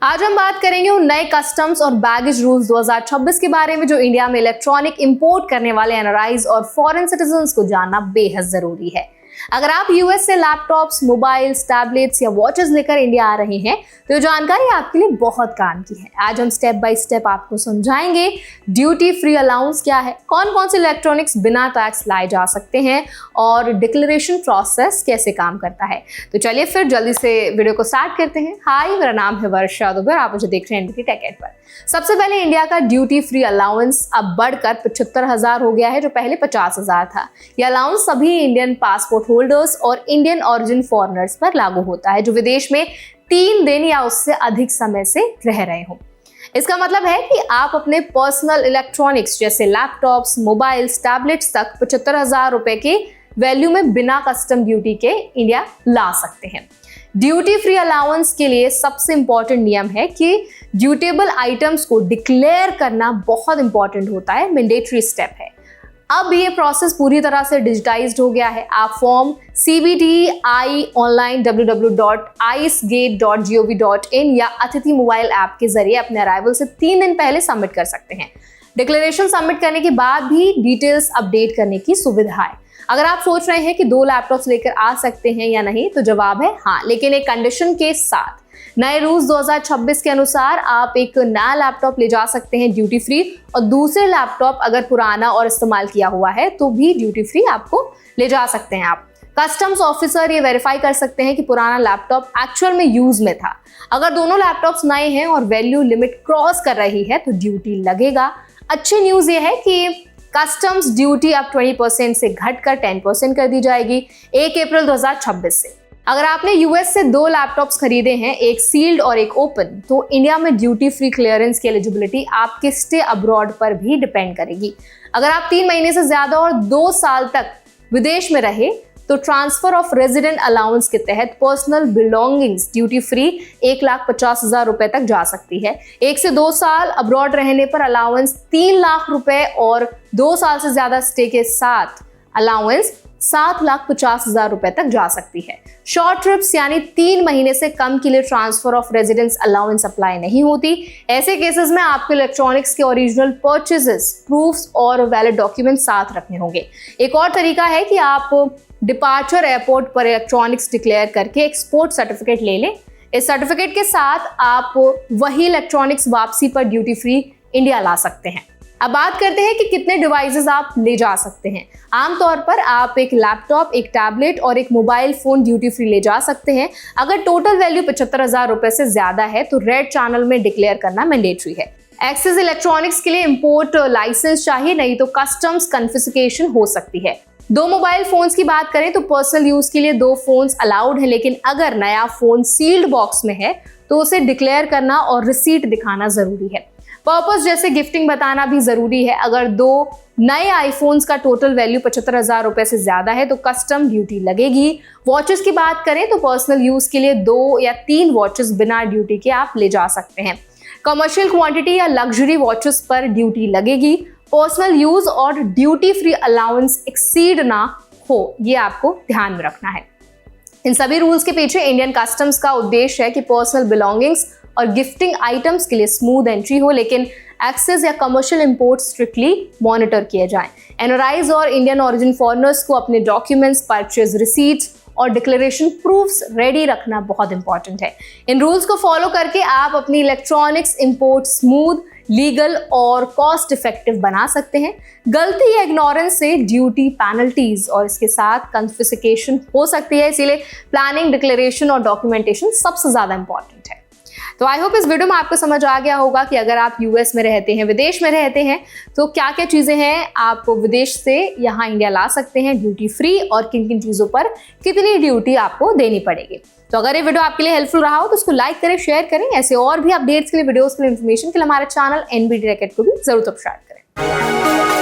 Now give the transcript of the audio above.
आज हम बात करेंगे उन नए कस्टम्स और बैगेज रूल्स 2026 के बारे में जो इंडिया में इलेक्ट्रॉनिक इंपोर्ट करने वाले एनआरआईज और फॉरेन सिटीजन्स को जानना बेहद जरूरी है। अगर आप यूएस से लैपटॉप्स, मोबाइल्स, टैबलेट्स या वॉचेस लेकर इंडिया आ रहे हैं तो ये जानकारी आपके लिए बहुत काम की है। आज हम स्टेप बाय स्टेप आपको समझाएंगे ड्यूटी फ्री अलाउंस क्या है, कौन कौन से इलेक्ट्रॉनिक्स बिना टैक्स लाए जा सकते हैं और डिक्लेरेशन प्रोसेस कैसे काम करता है। तो चलिए फिर जल्दी से वीडियो को स्टार्ट करते हैं। हाय, मेरा नाम है वर्षा दुबे और आप मुझे देख रहे हैं एनबीटी टेक एड पर। सबसे पहले इंडिया का ड्यूटी फ्री अलाउंस अब बढ़कर 75,000 हो गया है, जो पहले 50,000 था। यह अलाउंस सभी इंडियन पासपोर्ट होल्डर्स और इंडियन ऑरिजिन फॉरेनर्स पर लागू होता है जो विदेश में 3 दिन या उससे अधिक समय से रह रहे हो। इसका मतलब है कि आप अपने पर्सनल इलेक्ट्रॉनिक्स जैसे लैपटॉप्स, मोबाइल्स, टैबलेट्स तक 75,000 रुपए के वैल्यू में बिना कस्टम ड्यूटी के इंडिया ला सकते हैं। ड्यूटी फ्री अलाउंस के लिए सबसे इंपॉर्टेंट नियम है कि ड्यूटेबल आइटम्स को डिक्लेयर करना बहुत इंपॉर्टेंट होता है, मैंडेटरी स्टेप है। अब ये प्रोसेस पूरी तरह से डिजिटाइज्ड हो गया है। आप फॉर्म CBTI ऑनलाइन www.icegate.gov.in या अतिथि मोबाइल ऐप के जरिए अपने अराइवल से 3 दिन पहले सबमिट कर सकते हैं। डिक्लेरेशन सबमिट करने के बाद भी डिटेल्स अपडेट करने की सुविधा है। अगर आप सोच रहे हैं कि 2 लैपटॉप्स लेकर आ सकते हैं या नहीं, तो जवाब है हाँ, लेकिन एक कंडीशन के साथ। नए रूल्स 2026 के अनुसार आप एक नया लैपटॉप ले जा सकते हैं ड्यूटी फ्री, और दूसरे लैपटॉप अगर पुराना और इस्तेमाल किया हुआ है तो भी ड्यूटी फ्री आपको ले जा सकते हैं। आप कस्टम्स ऑफिसर ये वेरीफाई कर सकते हैं कि पुराना लैपटॉप एक्चुअल में यूज में था। अगर दोनों लैपटॉप्स नए हैं और वैल्यू लिमिट क्रॉस कर रही है तो ड्यूटी लगेगा। अच्छी न्यूज ये है कि कस्टम्स ड्यूटी अब 20% से घटकर 10% कर दी जाएगी 1 अप्रैल 2026 से। अगर आपने यूएस से 2 लैपटॉप्स खरीदे हैं, एक सील्ड और एक ओपन, तो इंडिया में ड्यूटी फ्री क्लियरेंस की एलिजिबिलिटी आपके स्टे अब्रॉड पर भी डिपेंड करेगी। अगर आप 3 महीने से ज्यादा और 2 साल तक विदेश में रहे तो ट्रांसफर ऑफ रेजिडेंट अलाउंस के तहत पर्सनल बिलोंगिंग्स ड्यूटी फ्री 1,50,000 रुपए तक जा सकती है। 1 से 2 साल अब्रॉड रहने पर अलाउंस 3 लाख रुपए और 2 साल से ज्यादा स्टे के साथ अलाउंस 7,50,000 रुपए तक जा सकती है। शॉर्ट ट्रिप्स यानी 3 महीने से कम के लिए transfer of residence allowance apply नहीं होती। ऐसे केसेस में आपको इलेक्ट्रॉनिक्स के ओरिजिनल परचेजेस, प्रूफ्स और वैलिड डॉक्यूमेंट साथ रखने होंगे। एक और तरीका है कि आप डिपार्चर एयरपोर्ट पर इलेक्ट्रॉनिक्स डिक्लेयर करके एक्सपोर्ट सर्टिफिकेट ले लें। इस सर्टिफिकेट के साथ आप वही इलेक्ट्रॉनिक्स वापसी पर ड्यूटी फ्री इंडिया ला सकते हैं। अब बात करते हैं कि कितने डिवाइसेस आप ले जा सकते हैं। आमतौर पर आप एक लैपटॉप, एक टैबलेट और एक मोबाइल फोन ड्यूटी फ्री ले जा सकते हैं। अगर टोटल वैल्यू 75,000 रुपए से ज्यादा है तो रेड चैनल में डिक्लेयर करना मैंडेटरी है। एक्सेस इलेक्ट्रॉनिक्स के लिए इंपोर्ट लाइसेंस चाहिए, नहीं तो कस्टम्स कन्फिस्केशन हो सकती है। 2 मोबाइल फोन्स की बात करें तो पर्सनल यूज के लिए 2 फोन्स अलाउड है, लेकिन अगर नया फोन सील्ड बॉक्स में है तो उसे डिक्लेयर करना और रिसीट दिखाना जरूरी है। पर्पस जैसे गिफ्टिंग बताना भी जरूरी है। अगर 2 नए आईफोन्स का टोटल वैल्यू 75,000 रुपए से ज्यादा है तो कस्टम ड्यूटी लगेगी। वॉचेस की बात करें तो पर्सनल यूज के लिए 2 या 3 वॉचेस बिना ड्यूटी के आप ले जा सकते हैं। कमर्शियल क्वांटिटी या लग्जरी वॉचेस पर ड्यूटी लगेगी। पर्सनल यूज और ड्यूटी फ्री अलाउंस एक्सीड ना हो, ये आपको ध्यान में रखना है। इन सभी रूल्स के पीछे इंडियन कस्टम्स का उद्देश्य है कि पर्सनल बिलोंगिंग्स और गिफ्टिंग आइटम्स के लिए स्मूथ एंट्री हो, लेकिन एक्सेस या कमर्शियल इंपोर्ट स्ट्रिक्टली मॉनिटर किए जाएं। एनआरआईज और इंडियन ओरिजिन फॉरेनर्स को अपने डॉक्यूमेंट्स, परचेज रिसीट्स और डिक्लेरेशन प्रूफ्स रेडी रखना बहुत इंपॉर्टेंट है। इन रूल्स को फॉलो करके आप अपनी इलेक्ट्रॉनिक्स इंपोर्ट स्मूथ, लीगल और कॉस्ट इफेक्टिव बना सकते हैं। गलती या इग्नोरेंस से ड्यूटी पेनल्टीज और इसके साथ कन्फिस्केशन हो सकती है, इसीलिए प्लानिंग, डिक्लेरेशन और डॉक्यूमेंटेशन सबसे ज्यादा इंपॉर्टेंट है। तो आई होप इस वीडियो में आपको समझ आ गया होगा कि अगर आप यूएस में रहते हैं, विदेश में रहते हैं, तो क्या क्या चीजें हैं आप विदेश से यहाँ इंडिया ला सकते हैं ड्यूटी फ्री, और किन किन चीजों पर कितनी ड्यूटी आपको देनी पड़ेगी। तो अगर ये वीडियो आपके लिए हेल्पफुल रहा हो तो उसको लाइक करें, शेयर करें। ऐसे और भी अपडेट्स के लिए, वीडियोस के लिए, इन्फॉर्मेशन के लिए हमारे चैनल एनबीटी टेक एड को भी जरूर सब्सक्राइब करें।